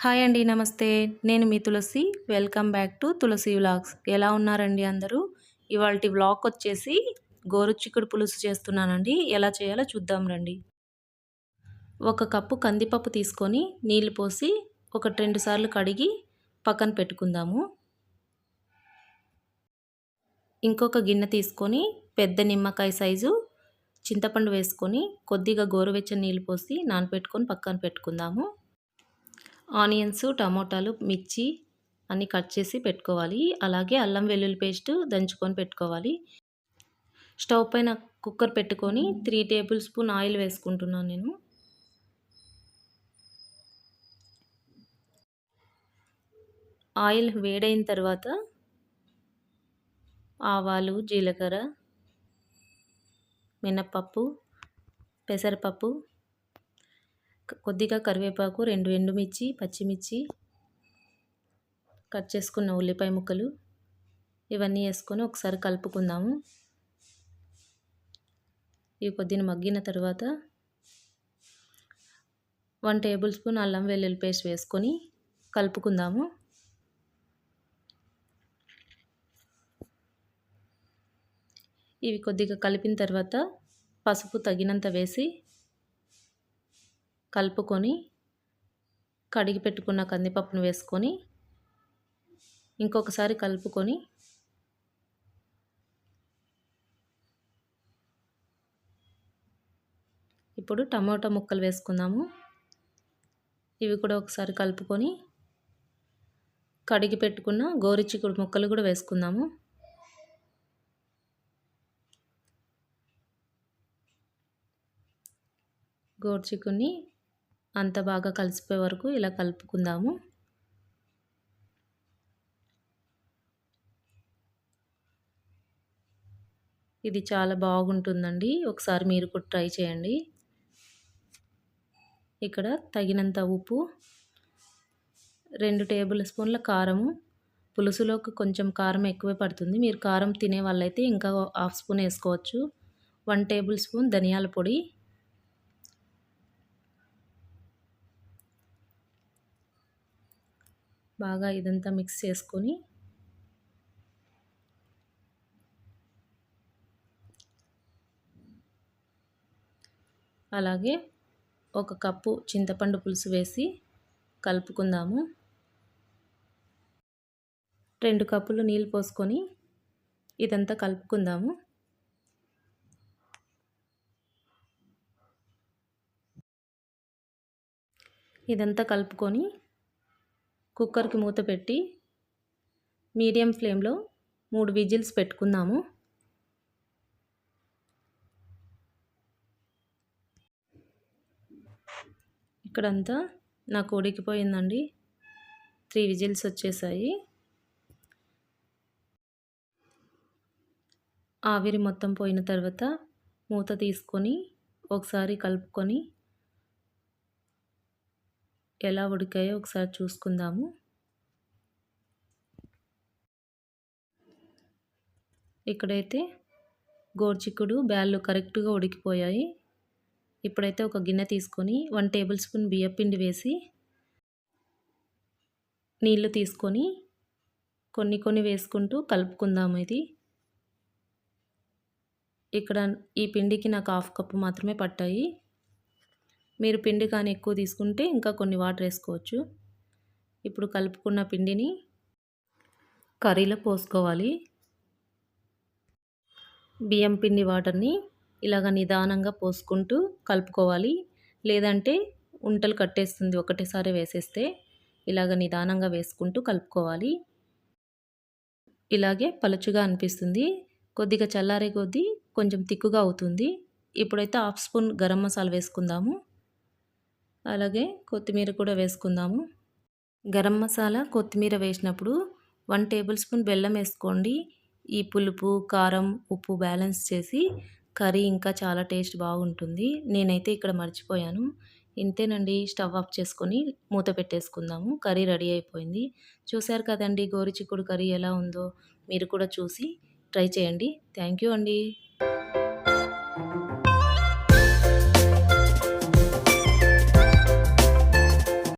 Hi అండి. నమస్తే. నేను మీ Tulasi. Welcome back to Tulasi vlogs. ఎలా ఉన్నారండి అందరూ? ఇవాల్టి వ్లాగొచ్చేసి గోరుచిక్కుడు పులుసు చేస్తున్నానండి. ఎలా చేయాలో చూద్దాం రండి. ఒక కప్పు కందిపప్పు తీసుకొని నీళ్లు పోసి 2 సార్లు కడిగి పక్కన పెట్టుకుందాము. ఇంకొక గిన్నె తీసుకొని పెద్ద నిమ్మకాయ సైజు చింతపండు వేసుకొని కొద్దిగా గోరువెచ్చని నీళ్లు పోసి నానబెట్టుకొని పక్కన పెట్టుకుందాము. ఆనియన్స్, టమోటాలు, మిర్చి అన్నీ కట్ చేసి పెట్టుకోవాలి. అలాగే అల్లం వెల్లుల్లి పేస్ట్ దంచుకొని పెట్టుకోవాలి. స్టవ్ పైన కుక్కర్ పెట్టుకొని 3 టేబుల్ స్పూన్ ఆయిల్ వేసుకుంటున్నాను నేను. ఆయిల్ వేడైన తర్వాత ఆవాలు, జీలకర్ర, మినపప్పు, పెసరపప్పు, కొద్దిగా కరివేపాకు, 2 ఎండుమిర్చి, పచ్చిమిర్చి, కట్ చేసుకున్న ఉల్లిపాయ ముక్కలు ఇవన్నీ వేసుకొని ఒకసారి కలుపుకుందాము. ఇవి కొద్దిగా మగ్గిన తర్వాత 1 టేబుల్ స్పూన్ అల్లం వెల్లుల్లి పేస్ట్ వేసుకొని కలుపుకుందాము. ఇవి కొద్దిగా కలిపిన తర్వాత పసుపు తగినంత వేసి కలుపుకొని కడిగి పెట్టుకున్న కందిపప్పును వేసుకొని ఇంకొకసారి కలుపుకొని ఇప్పుడు టమోటా ముక్కలు వేసుకుందాము. ఇవి కూడా ఒకసారి కలుపుకొని కడిగి పెట్టుకున్న గోరుచిక్కుడు ముక్కలు కూడా వేసుకుందాము. గోరుచిక్కుడిని అంత బాగా కలిసిపోయే వరకు ఇలా కలుపుకుందాము. ఇది చాలా బాగుంటుందండి. ఒకసారి మీరు కూడా ట్రై చేయండి. ఇక్కడ తగినంత ఉప్పు, 2 టేబుల్ స్పూన్ల కారము. పులుసులోకి కొంచెం కారం ఎక్కువే పడుతుంది. మీరు కారం తినే వాళ్ళైతే ఇంకా హాఫ్ స్పూన్ వేసుకోవచ్చు. 1 టేబుల్ స్పూన్ ధనియాల పొడి, బాగా ఇదంతా మిక్స్ చేసుకొని అలాగే 1 కప్పు చింతపండు పులుసు వేసి కలుపుకుందాము. 2 కప్పులు నీళ్ళు పోసుకొని ఇదంతా కలుపుకుందాము. ఇదంతా కలుపుకొని కుక్కర్కి మూత పెట్టి మీడియం ఫ్లేమ్లో 3 విజిల్స్ పెట్టుకుందాము. ఇక్కడంతా నాకు ఉడికిపోయిందండి. 3 విజిల్స్ వచ్చేసాయి. ఆవిరి మొత్తం పోయిన తర్వాత మూత తీసుకొని ఒకసారి కలుపుకొని ఎలా ఉడికాయో ఒకసారి చూసుకుందాము. ఇక్కడైతే గోరుచిక్కుడు బ్యాళ్ళు కరెక్ట్గా ఉడికిపోయాయి. ఇప్పుడైతే ఒక గిన్నె తీసుకొని 1 టేబుల్ స్పూన్ బియ్యపిండి వేసి నీళ్లు తీసుకొని కొన్ని వేసుకుంటూ కలుపుకుందాము. ఇక్కడ ఈ పిండికి నాకు హాఫ్ కప్పు మాత్రమే పట్టాయి. మీరు పిండి కానీ ఎక్కువ తీసుకుంటే ఇంకా కొన్ని వాటర్ వేసుకోవచ్చు. ఇప్పుడు కలుపుకున్న పిండిని కర్రీలో పోసుకోవాలి. బియ్యం పిండి వాటర్ని ఇలాగ నిదానంగా పోసుకుంటూ కలుపుకోవాలి. లేదంటే ఉంటలు కట్టేస్తుంది ఒకటేసారి వేసేస్తే. ఇలాగ నిదానంగా వేసుకుంటూ కలుపుకోవాలి. ఇలాగే పలుచుగా అనిపిస్తుంది. కొద్దిగా చల్లారే కొద్దీ కొంచెం తిక్కుగా అవుతుంది. ఇప్పుడైతే హాఫ్ స్పూన్ గరం మసాలా వేసుకుందాము. అలాగే కొత్తిమీర కూడా వేసుకుందాము. గరం మసాలా, కొత్తిమీర వేసినప్పుడు 1 టేబుల్ స్పూన్ బెల్లం వేసుకోండి. ఈ పులుపు, కారం, ఉప్పు బ్యాలెన్స్ చేసి కర్రీ ఇంకా చాలా టేస్ట్ బాగుంటుంది. నేనైతే ఇక్కడ మర్చిపోయాను. ఇంతేనండి. స్టవ్ ఆఫ్ చేసుకొని మూత పెట్టేసుకుందాము. కర్రీ రెడీ అయిపోయింది. చూశారు కదండి గోరుచిక్కుడు కర్రీ ఎలా ఉందో. మీరు కూడా చూసి ట్రై చేయండి. థ్యాంక్ యూ అండి.